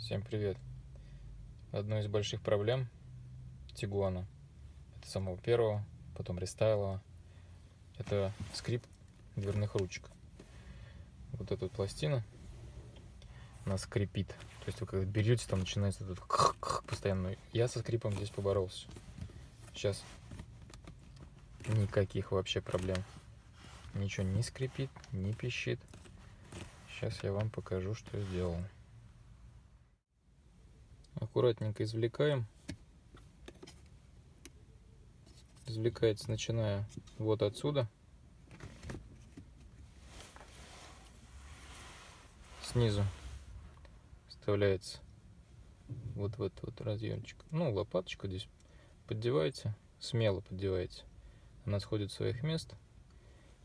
Всем привет! Одной из больших проблем Тигуана, это самого первого, потом рестайлова, это скрип дверных ручек. Вот эта вот пластина, она скрипит. То есть вы когда берете, там начинается этот постоянно. Я со скрипом здесь поборолся. Сейчас никаких вообще проблем. Ничего не скрипит, не пищит. Сейчас я вам покажу, что сделал. Аккуратненько извлекаем. Извлекается, начиная вот отсюда. Снизу вставляется вот в этот вот разъемчик. Ну, лопаточку здесь поддеваете, смело поддеваете. Она сходит с своих мест.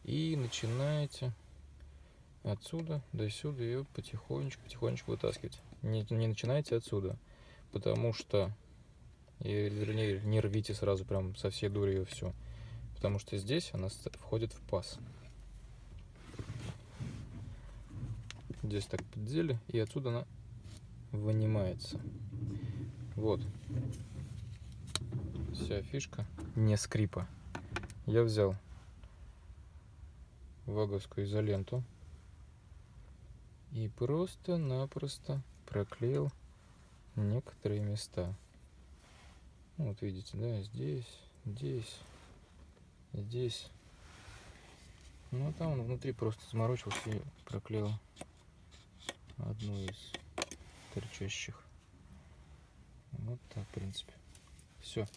И начинаете отсюда до сюда ее потихонечку вытаскивать. Не начинайте отсюда, потому что, вернее, не рвите сразу прям со всей дури ее всю, потому что здесь она входит в паз. Здесь так поддели, и отсюда она вынимается. Вот вся фишка не скрипа. Я взял ваговскую изоленту и просто-напросто проклеил некоторые места. Вот видите, да, здесь. Ну а там он внутри просто заморочился и проклеил одну из торчащих. Вот так, в принципе. Все.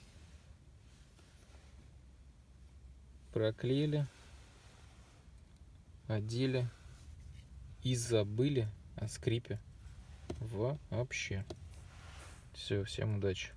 Проклеили, одели и забыли о скрипе вообще. Все, всем удачи.